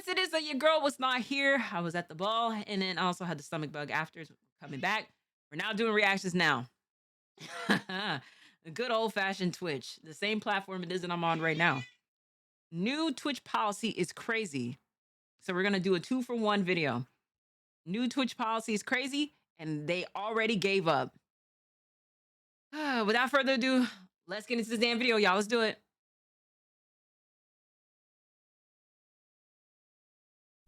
coincidence that your girl was not here. I was at the ball, and then I also had the stomach bug after coming back. We're now doing reactions now. The good old fashioned Twitch, the same platform it is that I'm on right now. New Twitch policy is crazy. So we're gonna do a 2-for-1 video. New Twitch policy is crazy, and they already gave up. Without further ado, let's get into this damn video, y'all. Let's do it.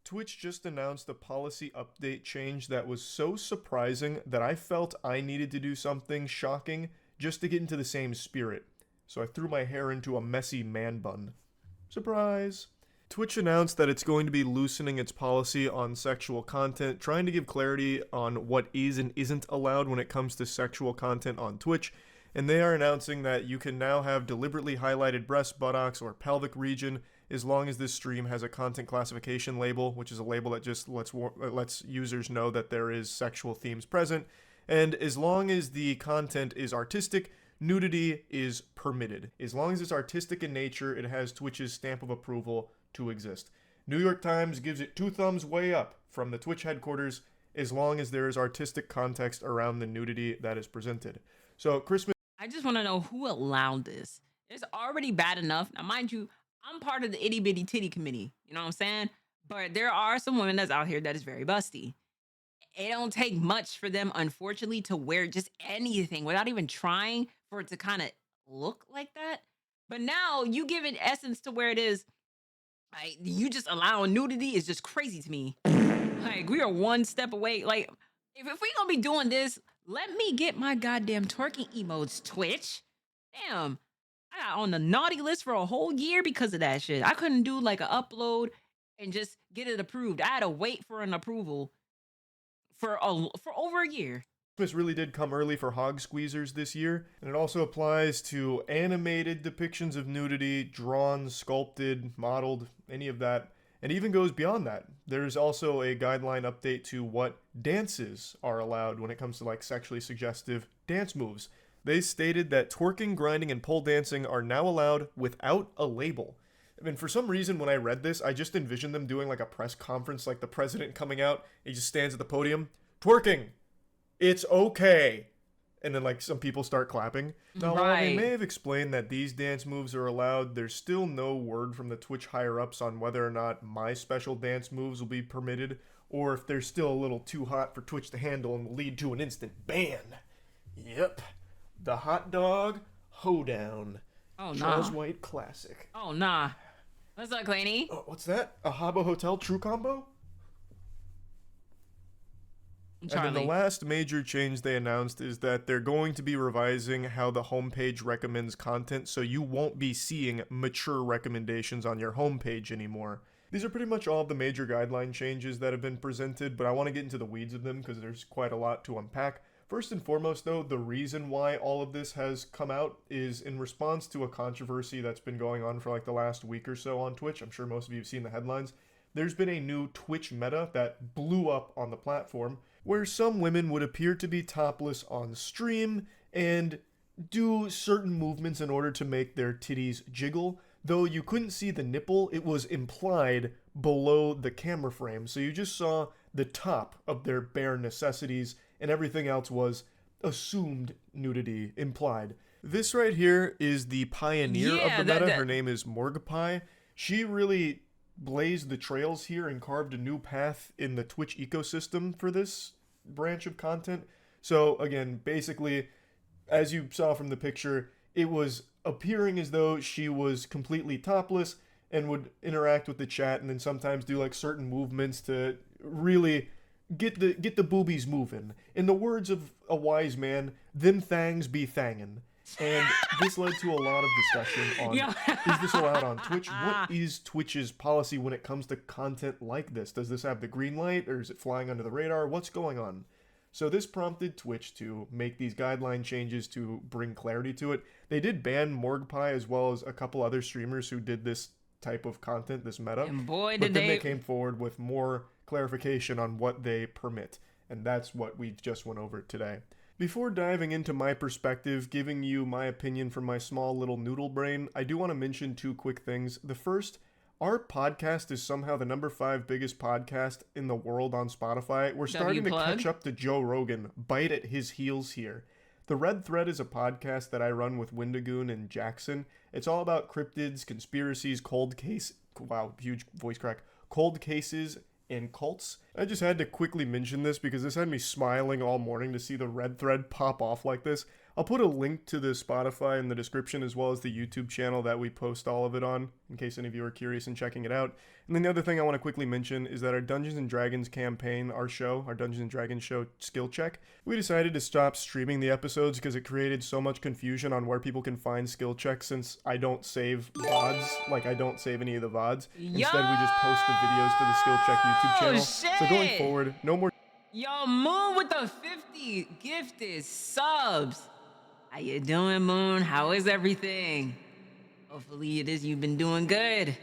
Twitch just announced a policy update change that was so surprising that I felt I needed to do something shocking just to get into the same spirit. So I threw my hair into a messy man bun. Surprise! Twitch announced that it's going to be loosening its policy on sexual content, trying to give clarity on what is and isn't allowed when it comes to sexual content on Twitch, and they are announcing that you can now have deliberately highlighted breasts, buttocks, or pelvic region as long as this stream has a content classification label, which is a label that just lets users know that there is sexual themes present, and as long as the content is artistic, nudity is permitted. As long as it's artistic in nature, it has Twitch's stamp of approval to exist. New York Times gives it 2 thumbs way up from the Twitch headquarters as long as there is artistic context around the nudity that is presented. So Christmas... I just want to know who allowed this. It's already bad enough. Now, mind you, I'm part of the itty bitty titty committee. You know what I'm saying? But there are some women that's out here that is very busty. It don't take much for them, unfortunately, to wear just anything without even trying for it to kind of look like that. But now you give it essence to where it is. Like, you just allowing nudity is just crazy to me. Like, we are one step away. Like, if we gonna be doing this, let me get my goddamn twerking emotes, Twitch. Damn. I got on the naughty list for a whole year because of that shit. I couldn't do like an upload and just get it approved. I had to wait for an approval for over a year. Christmas really did come early for hog squeezers this year, and it also applies to animated depictions of nudity, drawn, sculpted, modeled, any of that, and even goes beyond that. There's also a guideline update to what dances are allowed when it comes to like sexually suggestive dance moves. They stated that twerking, grinding, and pole dancing are now allowed without a label. I mean, for some reason, when I read this, I just envisioned them doing like a press conference, like the president coming out, he just stands at the podium, twerking, it's okay. And then like some people start clapping. Now, while they may have explained that these dance moves are allowed, there's still no word from the Twitch higher-ups on whether or not my special dance moves will be permitted, or if they're still a little too hot for Twitch to handle and will lead to an instant ban. Yep. The hot dog hoedown. Oh, Charles nah. White classic. Oh, nah. What's up, Claney? Oh, what's that? A Habbo Hotel True Combo? Charlie. And then the last major change they announced is that they're going to be revising how the homepage recommends content, so you won't be seeing mature recommendations on your homepage anymore. These are pretty much all of the major guideline changes that have been presented, but I want to get into the weeds of them because there's quite a lot to unpack. First and foremost, though, the reason why all of this has come out is in response to a controversy that's been going on for like the last week or so on Twitch. I'm sure most of you have seen the headlines. There's been a new Twitch meta that blew up on the platform where some women would appear to be topless on stream and do certain movements in order to make their titties jiggle. Though you couldn't see the nipple, it was implied below the camera frame. So you just saw the top of their bare necessities and everything else was assumed nudity, implied. This right here is the pioneer of the meta. Her name is Morgpie. She really blazed the trails here and carved a new path in the Twitch ecosystem for this branch of content. So again, basically, as you saw from the picture, it was appearing as though she was completely topless and would interact with the chat and then sometimes do like certain movements to really get the boobies moving. In the words of a wise man, them thangs be thangin'. And this led to a lot of discussion on, is this allowed on Twitch? What is Twitch's policy when it comes to content like this? Does this have the green light, or is it flying under the radar? What's going on? So this prompted Twitch to make these guideline changes to bring clarity to it. They did ban Morgpie as well as a couple other streamers who did this type of content, this meta. And boy, but then they came forward with more clarification on what they permit. And that's what we just went over today. Before diving into my perspective, giving you my opinion from my small little noodle brain, I do want to mention 2 quick things. The first, our podcast is somehow the number 5 biggest podcast in the world on Spotify. We're W starting to plug. catch up to Joe Rogan, bite at his heels here. The Red Thread is a podcast that I run with Windigoon and Jackson. It's all about cryptids, conspiracies, cold case. Wow, huge voice crack. Cold cases and cults. I just had to quickly mention this because this had me smiling all morning to see the Red Thread pop off like this. I'll put a link to the Spotify in the description as well as the YouTube channel that we post all of it on in case any of you are curious in checking it out. And then the other thing I want to quickly mention is that our Dungeons and Dragons campaign, our Dungeons and Dragons show Skill Check, we decided to stop streaming the episodes because it created so much confusion on where people can find skill checks since I don't save VODs, like I don't save any of the VODs. Instead, we just post the videos to the Skill Check YouTube channel. So going forward, no more. Yo, Moon with the 50 gifted subs. How you doing, Moon? How is everything? Hopefully it is. You've been doing good.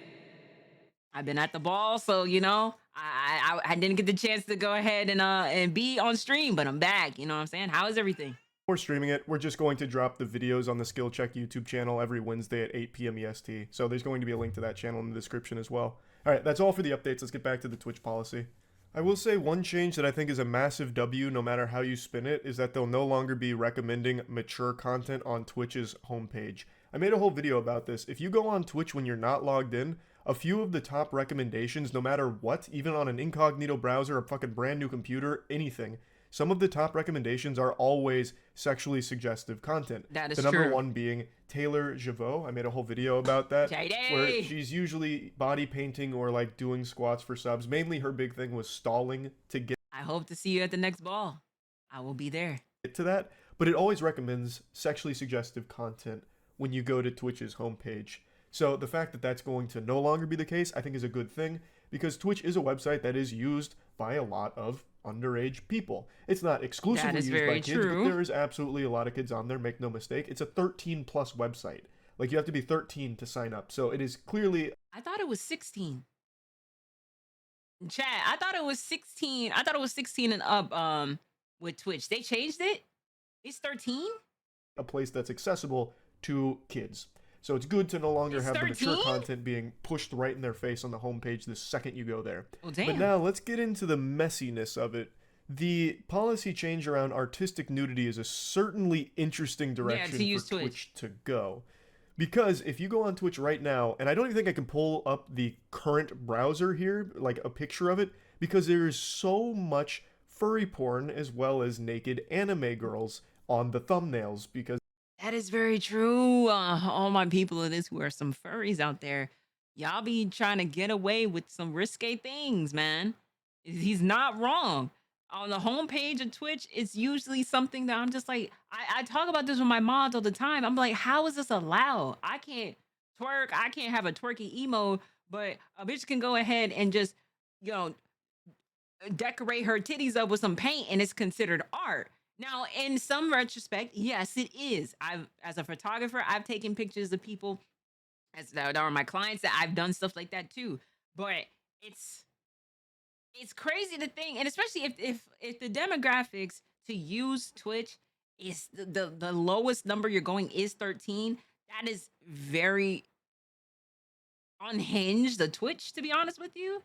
I've been at the ball, so I didn't get the chance to go ahead and be on stream, but I'm back. You know what I'm saying? How is everything? We're streaming it. We're just going to drop the videos on the Skill Check YouTube channel every Wednesday at 8 p.m. EST. So there's going to be a link to that channel in the description as well. All right, that's all for the updates. Let's get back to the Twitch policy. I will say one change that I think is a massive W no matter how you spin it is that they'll no longer be recommending mature content on Twitch's homepage. I made a whole video about this. If you go on Twitch when you're not logged in, a few of the top recommendations, no matter what, even on an incognito browser, a fucking brand new computer, anything, some of the top recommendations are always sexually suggestive content. That is the number true. one being Taylor Javot. I made a whole video about that. JD! Where she's usually body painting or like doing squats for subs. Mainly her big thing was stalling to get I hope to see you at the next ball. I will be there. to that. But it always recommends sexually suggestive content when you go to Twitch's homepage. So the fact that that's going to no longer be the case, I think is a good thing because Twitch is a website that is used by a lot of underage people. It's not exclusively used by kids, but there is absolutely a lot of kids on there, make no mistake. It's a 13 plus website. Like you have to be 13 to sign up. So it is clearly. I thought it was 16. Chat, I thought it was 16. I thought it was 16 and up with Twitch. They changed it? It's 13? A place that's accessible to kids. So it's good to no longer have 13? The mature content being pushed right in their face on the homepage the second you go there. Oh, damn. But now let's get into the messiness of it. The policy change around artistic nudity is a certainly interesting direction for Twitch to go. Because if you go on Twitch right now, and I don't even think I can pull up the current browser here, like a picture of it, because there is so much furry porn as well as naked anime girls on the thumbnails, because that is very true. All my people it is who are some furries out there, y'all be trying to get away with some risque things, man. He's not wrong. On the homepage of Twitch, it's usually something that I'm just like, I talk about this with my mods all the time. I'm like, how is this allowed? I can't twerk. I can't have a twerky emo, but a bitch can go ahead and just, decorate her titties up with some paint and it's considered art. Now, in some retrospect, yes, it is. As a photographer, I've taken pictures of people that are my clients that I've done stuff like that too. But it's crazy to think, and especially if the demographics to use Twitch is the lowest number you're going is 13. That is very unhinged, the Twitch, to be honest with you.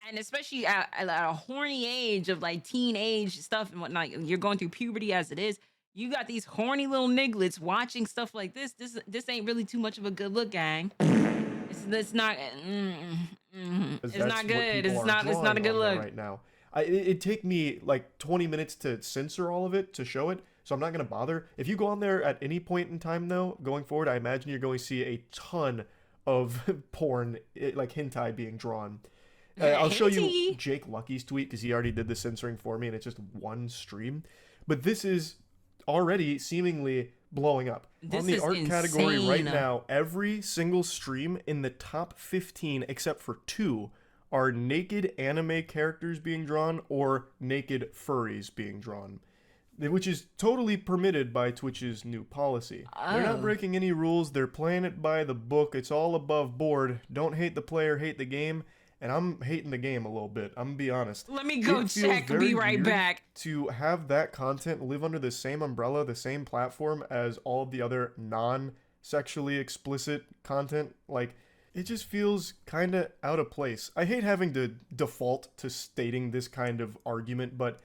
And especially at a horny age of like teenage stuff and whatnot, you're going through puberty as it is. You got these horny little nigglets watching stuff like this. This ain't really too much of a good look, gang. It's not. It's not good. It's not a good look right now. It'd take me like 20 minutes to censor all of it to show it, so I'm not gonna bother. If you go on there at any point in time, though, going forward, I imagine you're going to see a ton of porn, like hentai, being drawn. I'll show you Jake Lucky's tweet because he already did the censoring for me, and it's just one stream. But this is already seemingly blowing up. On the art category right now, every single stream in the top 15, except for 2, are naked anime characters being drawn or naked furries being drawn, which is totally permitted by Twitch's new policy. They're not breaking any rules. They're playing it by the book. It's all above board. Don't hate the player, hate the game. And I'm hating the game a little bit. I'm gonna be honest. Let me go check and be right back. To have that content live under the same umbrella, the same platform as all of the other non-sexually explicit content, like It just feels kind of out of place. I hate having to default to stating this kind of argument, but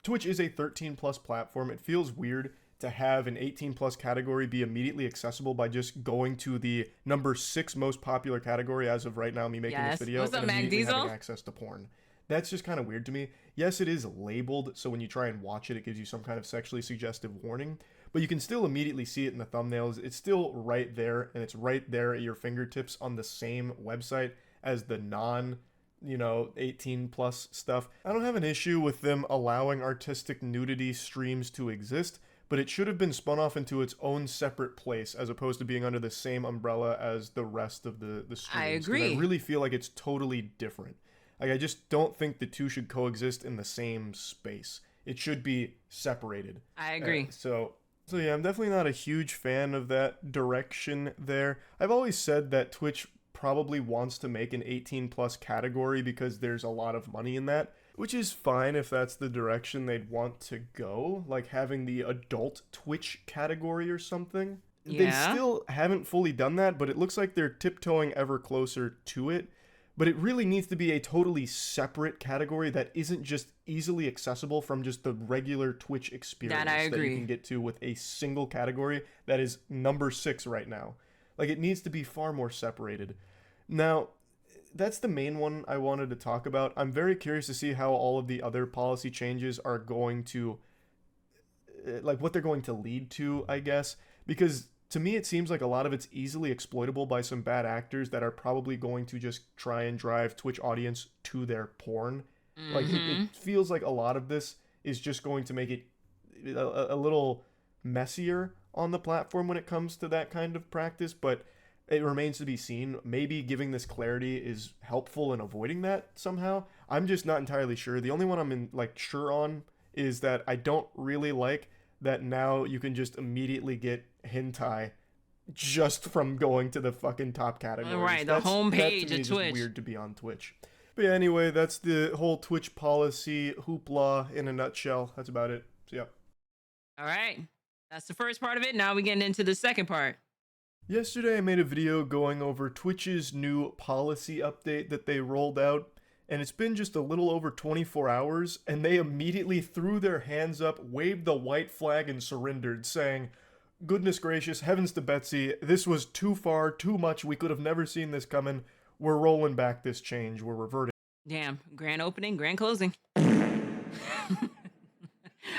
Twitch is a 13 plus platform. It feels weird to have an 18 plus category be immediately accessible by just going to the number 6 most popular category as of right now, me making this Yes. video, What's and up, Mac immediately having Diesel? access to porn. That's just kind of weird to me. Yes, it is labeled, so when you try and watch it, it gives you some kind of sexually suggestive warning, but you can still immediately see it in the thumbnails. It's still right there, and it's right there at your fingertips on the same website as the non 18 plus stuff. I don't have an issue with them allowing artistic nudity streams to exist, but it should have been spun off into its own separate place as opposed to being under the same umbrella as the rest of the I streams, because I agree. really feel like it's totally different. Like, I just don't think the two should coexist in the same space. It should be separated. I agree. So yeah, I'm definitely not a huge fan of that direction there. I've always said that Twitch probably wants to make an 18 plus category because there's a lot of money in that, which is fine if that's the direction they'd want to go, like having the adult Twitch category or something. They Yeah. still haven't fully done that, but it looks like they're tiptoeing ever closer to it. But it really needs to be a totally separate category that isn't just easily accessible from just the regular Twitch That I experience that you agree. can get to with a single category that is number 6 right now. Like, it needs to be far more separated. Now, that's the main one I wanted to talk about. I'm very curious to see how all of the other policy changes are going to, like, what they're going to lead to, I guess, because to me it seems like a lot of it's easily exploitable by some bad actors that are probably going to just try and drive Twitch audience to their porn. Like, it Mm-hmm. feels like a lot of this is just going to make it a little messier on the platform when it comes to that kind of practice, but it remains to be seen. Maybe giving this clarity is helpful in avoiding that somehow. I'm just not entirely sure. The only one I'm sure on is that I don't really like that now you can just immediately get hentai just from going to the fucking top categories. Right. The That to homepage me of is just Twitch. weird to be on Twitch. But yeah, anyway, that's the whole Twitch policy hoopla in a nutshell. That's about it. So yeah. All right. That's the first part of it. Now we getting into the second part. Yesterday I made a video going over Twitch's new policy update that they rolled out, and it's been just a little over 24 hours, and they immediately threw their hands up, waved the white flag, and surrendered, saying, "Goodness gracious, heavens to Betsy, this was too far, too much, we could have never seen this coming. We're rolling back this change, we're reverting." Damn. Grand opening, grand closing.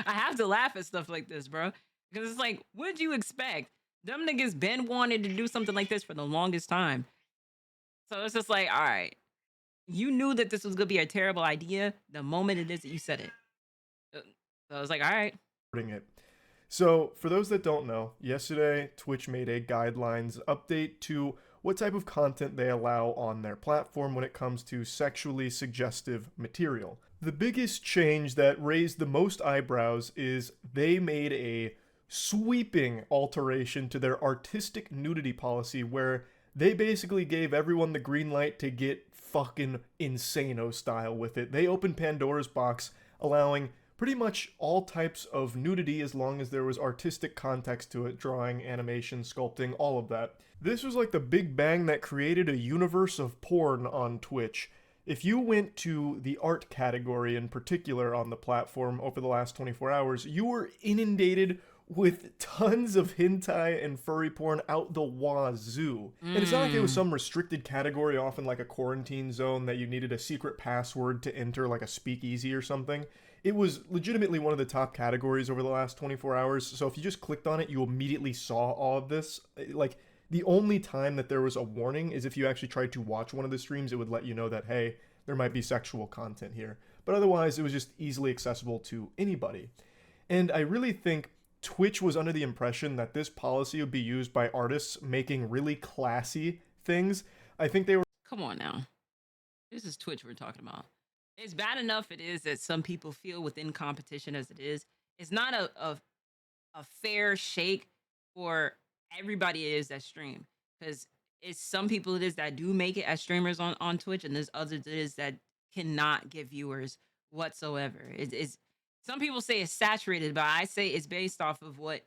I have to laugh at stuff like this, bro. Because it's like, what did you expect? Them niggas been wanted to do something like this for the longest time. So it's just like, all right, you knew that this was gonna be a terrible idea the moment it is that you said it. Uh, So I was like, all right. It. So, for those that don't know, yesterday Twitch made a guidelines update to what type of content they allow on their platform when it comes to sexually suggestive material. The biggest change that raised the most eyebrows is they made a sweeping alteration to their artistic nudity policy where they basically gave everyone the green light to get fucking insano style with it. They opened Pandora's box, allowing pretty much all types of nudity as long as there was artistic context to it, drawing, animation, sculpting, all of that. This was like the big bang that created a universe of porn on Twitch. If you went to the art category in particular on the platform over the last 24 hours, you were inundated with tons of hentai and furry porn out the wazoo. And it's not like it was Mm. some restricted category off in like a quarantine zone that you needed a secret password to enter, like a speakeasy or something. It was legitimately one of the top categories over the last 24 hours. So if you just clicked on it, you immediately saw all of this. Like, the only time that there was a warning is if you actually tried to watch one of the streams, it would let you know that, hey, there might be sexual content here. But otherwise, it was just easily accessible to anybody. And I really think Twitch was under the impression that this policy would be used by artists making really classy things. I think they were Come on now. This is Twitch we're talking about. It's bad enough it is that some people feel within competition as it is. It's not a fair shake for everybody it is that stream. Because it's some people it is that do make it as streamers on Twitch, and there's others it is that cannot get viewers whatsoever. It's some people say it's saturated, but I say it's based off of what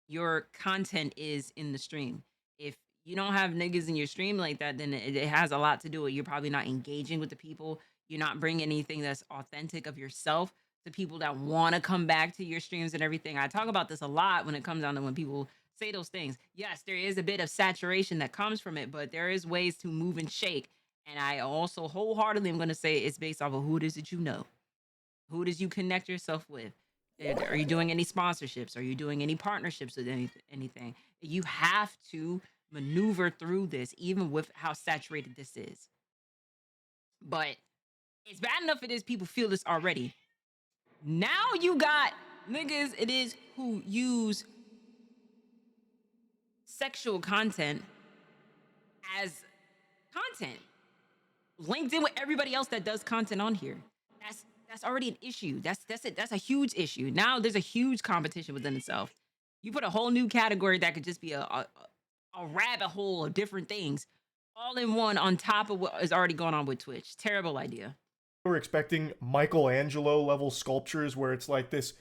your content is in the stream. If you don't have niggas in your stream like that, then it has a lot to do with you're probably not engaging with the people. You're not bringing anything that's authentic of yourself to people that want to come back to your streams and everything. I talk about this a lot when it comes down to when people say those things. Yes, there is a bit of saturation that comes from it, but there is ways to move and shake. And I also wholeheartedly am going to say it's based off of who it is that you know. Who does you connect yourself with? Are you doing any sponsorships? Are you doing any partnerships with anything? You have to maneuver through this, even with how saturated this is. But it's bad enough it is people feel this already. Now you got niggas it is who use sexual content as content linked in with everybody else that does content on here. That's already an issue. That's it. That's a huge issue. Now there's a huge competition within itself. You put a whole new category that could just be a rabbit hole of different things, all in one on top of what is already going on with Twitch. Terrible idea. We're expecting Michelangelo level sculptures where it's like this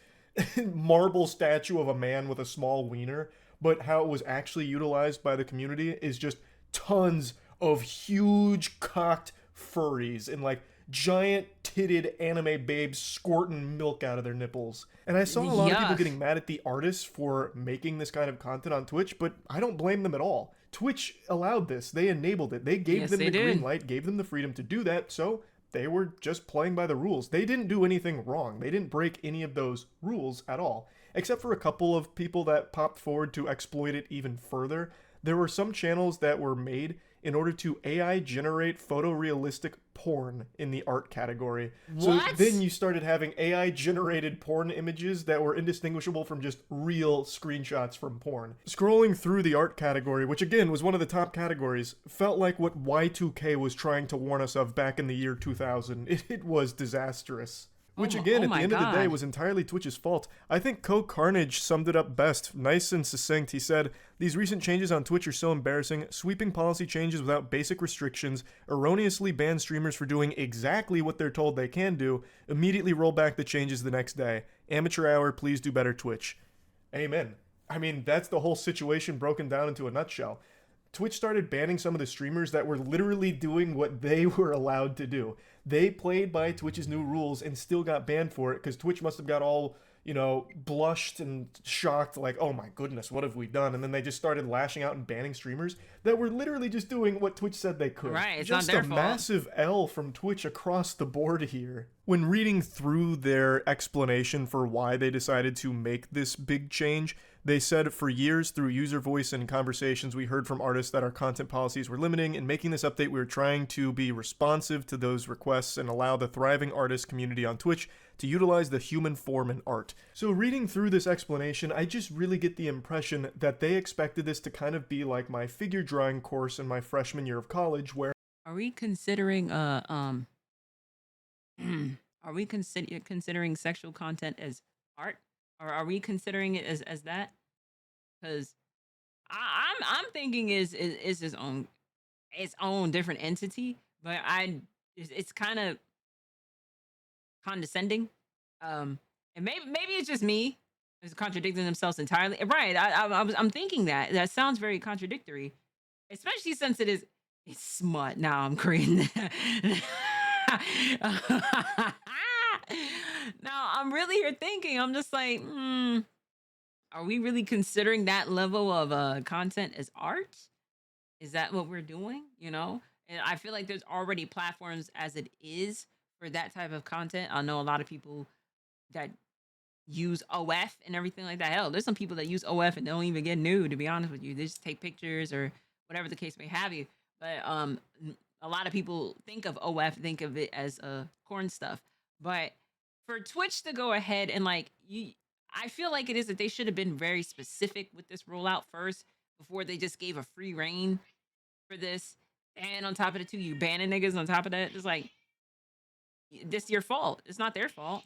marble statue of a man with a small wiener, but how it was actually utilized by the community is just tons of huge cocked furries and like giant titted anime babes squirting milk out of their nipples. And I saw a lot of people Yuck. getting mad at the artists for making this kind of content on Twitch, but I don't blame them at all. Twitch allowed this. They enabled it. They gave Yes, them they the green did. light, gave them the freedom to do that, so they were just playing by the rules. They didn't do anything wrong. They didn't break any of those rules at all, except for a couple of people that popped forward to exploit it even further. There were some channels that were made in order to AI generate photorealistic porn in the art category. So What? then you started having AI generated porn images that were indistinguishable from just real screenshots from porn. Scrolling through the art category, which again was one of the top categories, felt like what Y2K was trying to warn us of back in the year 2000. It was disastrous. Which again, Oh at the my end of the day, God. was entirely Twitch's fault. I think Co Carnage summed it up best, nice and succinct. He said, "These recent changes on Twitch are so embarrassing. Sweeping policy changes without basic restrictions, erroneously ban streamers for doing exactly what they're told they can do, immediately roll back the changes the next day. Amateur hour, please do better, Twitch." Amen. I mean, that's the whole situation broken down into a nutshell. Twitch started banning some of the streamers that were literally doing what they were allowed to do. They played by Twitch's new rules and still got banned for it because Twitch must have got all, blushed and shocked, like, oh my goodness, what have we done? And then they just started lashing out and banning streamers that were literally just doing what Twitch said they could. Right, it's not Just their a fault. massive L from Twitch across the board here. When reading through their explanation for why they decided to make this big change, they said, "For years, through user voice and conversations, we heard from artists that our content policies were limiting. In making this update, we were trying to be responsive to those requests and allow the thriving artist community on Twitch to utilize the human form in art." So reading through this explanation, I just really get the impression that they expected this to kind of be like my figure drawing course in my freshman year of college, where Are we considering are we considering sexual content as art? Or are we considering it as that? Because I'm thinking is its own different entity, but it's kind of condescending. And maybe it's just me. It's contradicting themselves entirely. Right. I'm thinking that sounds very contradictory, especially since it's smut. Now I'm creating now I'm really here thinking, I'm just like, are we really considering that level of content as art? Is that what we're doing? And I feel like there's already platforms as it is for that type of content. I know a lot of people that use OF and everything like that. Hell, there's some people that use OF and don't even get nude, to be honest with you. They just take pictures or whatever the case may have you. But a lot of people think of OF, think of it as corn stuff. But for Twitch to go ahead and I feel like it is that they should have been very specific with this rollout first before they just gave a free reign for this. And on top of it too, you banning niggas on top of that. It's like, this your fault. It's not their fault.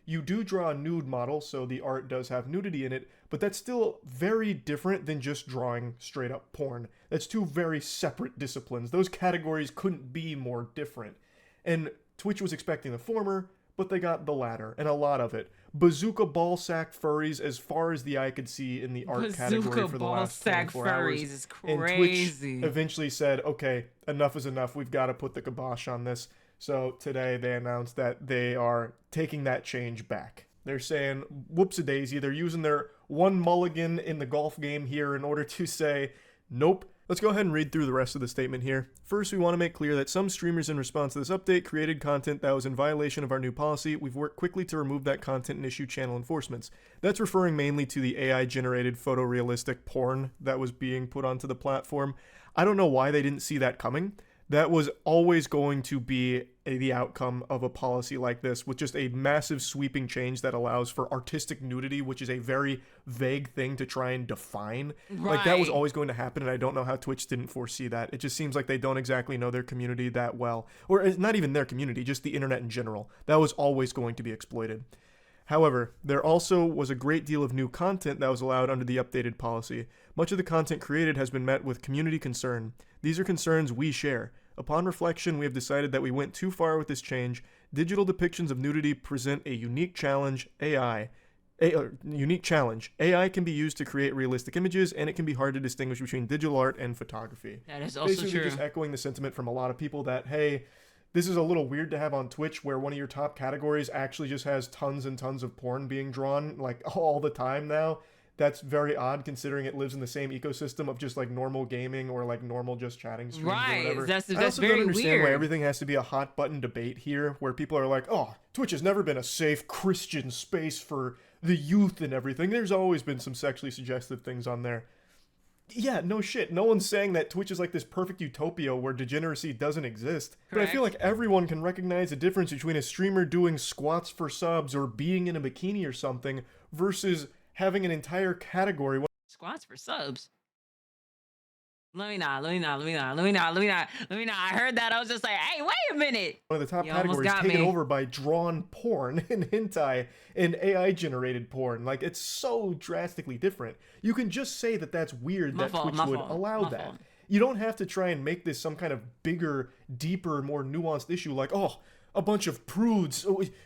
you do draw a nude model, so the art does have nudity in it, but that's still very different than just drawing straight up porn. That's two very separate disciplines. Those categories couldn't be more different. And Twitch was expecting the former, but they got the latter, and a lot of it. Bazooka ball sack furries as far as the eye could see in the art category Bazooka for the ball last sack 24 hours. furries is And Twitch crazy. eventually said, okay, enough is enough. We've got to put the kibosh on this. So today they announced that they are taking that change back. They're saying, whoops-a-daisy, they're using their one mulligan in the golf game here in order to say, nope. Let's go ahead and read through the rest of the statement here. First, we want to make clear that some streamers in response to this update created content that was in violation of our new policy. We've worked quickly to remove that content and issue channel enforcements. That's referring mainly to the AI-generated photorealistic porn that was being put onto the platform. I don't know why they didn't see that coming. That was always going to be the outcome of a policy like this, with just a massive sweeping change that allows for artistic nudity, which is a very vague thing to try and define. Right. Like, that was always going to happen, and I don't know how Twitch didn't foresee that. It just seems like they don't exactly know their community that well. Or not even their community, just the internet in general. That was always going to be exploited. However, there also was a great deal of new content that was allowed under the updated policy. Much of the content created has been met with community concern. These are concerns we share. Upon reflection, we have decided that we went too far with this change. Digital depictions of nudity present a unique challenge. AI can be used to create realistic images, and it can be hard to distinguish between digital art and photography. That is also Basically, true. just echoing the sentiment from a lot of people that, hey, this is a little weird to have on Twitch where one of your top categories actually just has tons and tons of porn being drawn, like, all the time now. That's very odd considering it lives in the same ecosystem of just like normal gaming or like normal just chatting streams Right. or whatever. That's I also very don't understand weird. why everything has to be a hot button debate here where people are like, oh, Twitch has never been a safe Christian space for the youth and everything. There's always been some sexually suggestive things on there. Yeah, no shit. No one's saying that Twitch is like this perfect utopia where degeneracy doesn't exist. But I feel like everyone can recognize the difference between a streamer doing squats for subs or being in a bikini or something versus having an entire category. Squats for subs. Let me not. I heard that. I was just like, hey, wait a minute. One of the top You almost categories got taken me. over by drawn porn and hentai and AI generated porn. Like, it's so drastically different. You can just say that that's weird that Twitch would allow that. You don't have to try and make this some kind of bigger, deeper, more nuanced issue like, oh, a bunch of prudes.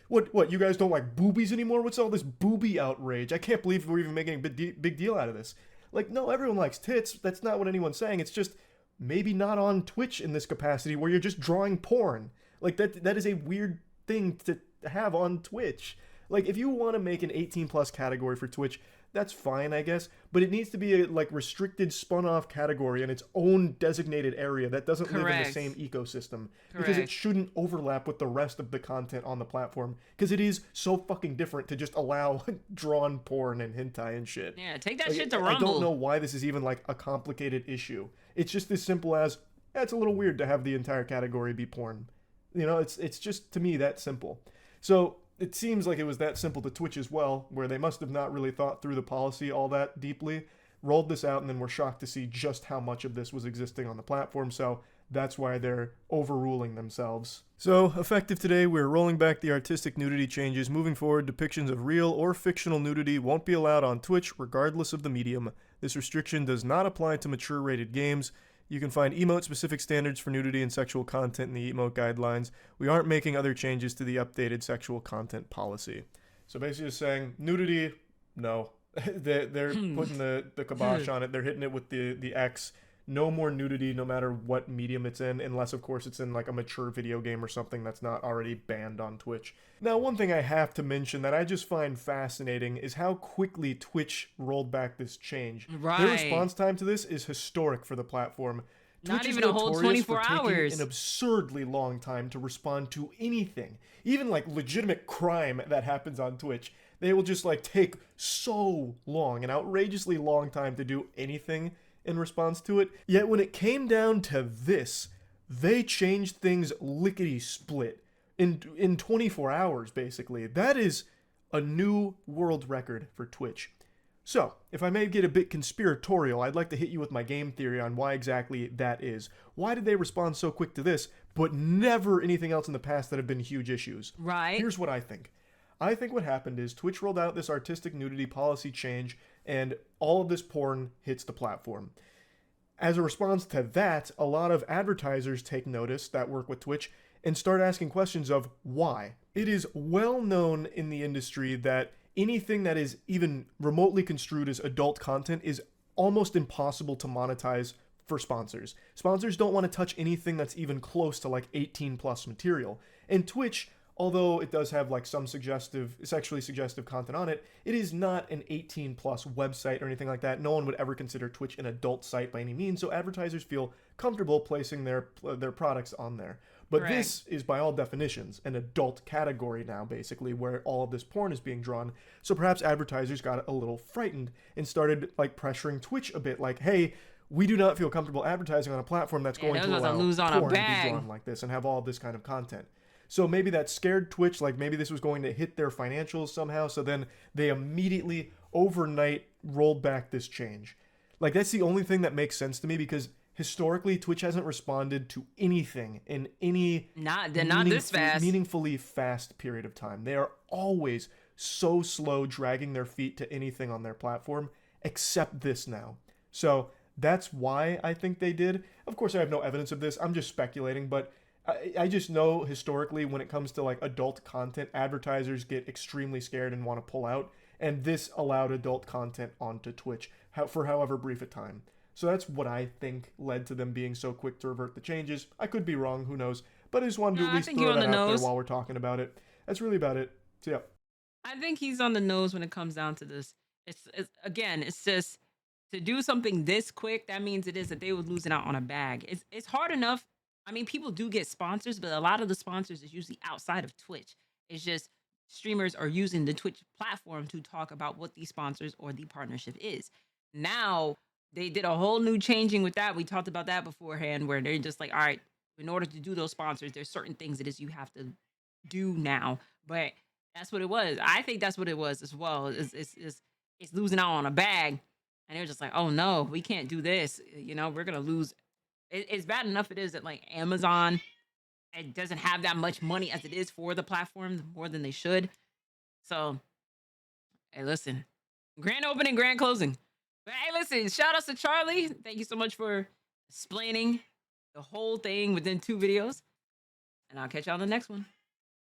What, you guys don't like boobies anymore? What's all this boobie outrage? I can't believe we're even making a big deal out of this. Like, no, everyone likes tits. That's not what anyone's saying. It's just maybe not on Twitch in this capacity where you're just drawing porn. Like, that is a weird thing to have on Twitch. Like, if you want to make an 18 plus category for Twitch, that's fine, I guess, but it needs to be a like restricted spun off category in its own designated area that doesn't live in the same ecosystem, because it shouldn't overlap with the rest of the content on the platform, because it is so fucking different to just allow drawn porn and hentai and shit. Yeah, take that Like, shit to I Rumble. don't know why this is even like a complicated issue. It's just as simple as, it's a little weird to have the entire category be porn. You know, it's just, to me, that simple. So it seems like it was that simple to Twitch as well, where they must have not really thought through the policy all that deeply, rolled this out, and then were shocked to see just how much of this was existing on the platform, so that's why they're overruling themselves. So, effective today, we're rolling back the artistic nudity changes. Moving forward, depictions of real or fictional nudity won't be allowed on Twitch, regardless of the medium. This restriction does not apply to mature-rated games. You can find emote-specific standards for nudity and sexual content in the emote guidelines. We aren't making other changes to the updated sexual content policy. So basically just saying, nudity, no. They're putting the kibosh on it. They're hitting it with the X. No more nudity, no matter what medium it's in, unless, of course, it's in like a mature video game or something that's not already banned on Twitch. Now, one thing I have to mention that I just find fascinating is how quickly Twitch rolled back this change. Right. Their response time to this is historic for the platform. Not Twitch even is a whole notorious 24 for taking hours. an absurdly long time to respond to anything. Even like legitimate crime that happens on Twitch. They will just like take so long, an outrageously long time to do anything in response to it. Yet when it came down to this, they changed things lickety-split in 24 hours, basically. That is a new world record for Twitch. So, if I may get a bit conspiratorial, I'd like to hit you with my game theory on why exactly that is. Why did they respond so quick to this, but never anything else in the past that have been huge issues? Right. Here's what I think. I think what happened is Twitch rolled out this artistic nudity policy change, and all of this porn hits the platform. As a response to that, a lot of advertisers take notice that work with Twitch, and start asking questions of why. It is well known in the industry that anything that is even remotely construed as adult content is almost impossible to monetize for sponsors. Sponsors don't want to touch anything that's even close to like 18 plus material. And Twitch, although it does have like some sexually suggestive content on it, it is not an 18 plus website or anything like that. No one would ever consider Twitch an adult site by any means, so advertisers feel comfortable placing their products on there. But Correct. this is by all definitions an adult category now, basically, where all of this porn is being drawn. So perhaps advertisers got a little frightened and started like pressuring Twitch a bit, like, hey, we do not feel comfortable advertising on a platform that's Yeah, going those to was a allow lose on a porn to be bag. drawn like this and have all of this kind of content. So maybe that scared Twitch, like maybe this was going to hit their financials somehow. So then they immediately overnight rolled back this change. Like that's the only thing that makes sense to me, because historically Twitch hasn't responded to anything in any They're not this fast. meaningfully fast period of time. They are always so slow dragging their feet to anything on their platform, except this now. So that's why I think they did. Of course, I have no evidence of this. I'm just speculating, but I just know historically when it comes to like adult content, advertisers get extremely scared and want to pull out. And this allowed adult content onto Twitch for however brief a time. So that's what I think led to them being so quick to revert the changes. I could be wrong, who knows? But I just wanted to No, at I least think throw you're on that the out there nose. while we're talking about it. That's really about it. So yeah. I think he's on the nose when it comes down to this. It's again, it's just to do something this quick. That means it is that they were losing out on a bag. It's hard enough. I mean, people do get sponsors, but a lot of the sponsors is usually outside of Twitch. It's just streamers are using the Twitch platform to talk about what the sponsors or the partnership is. Now they did a whole new changing with that. We talked about that beforehand, where they're just like, all right, in order to do those sponsors, there's certain things it is you have to do now. But that's what it was. I think that's what it was as well. It's losing out on a bag, and they're just like, oh no, we can't do this. You know, we're gonna lose. It's bad enough it is that like Amazon, it doesn't have that much money as it is for the platform, more than they should. So, hey, listen, grand opening, grand closing. But hey, listen, shout outs to Charlie. Thank you so much for explaining the whole thing within 2 videos, and I'll catch you on the next one.